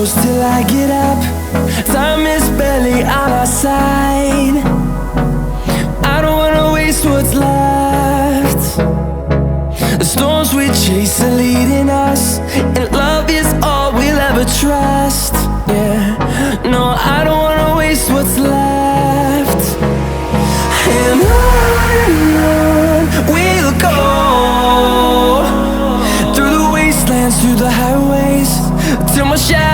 close till I get up. Time is barely on our side. I don't wanna waste what's left. The storms we chase are leading us, and love is all we'll ever trust. Yeah, no, I don't wanna waste what's left. And on we'll go, through the wastelands, through the highways, till my shadow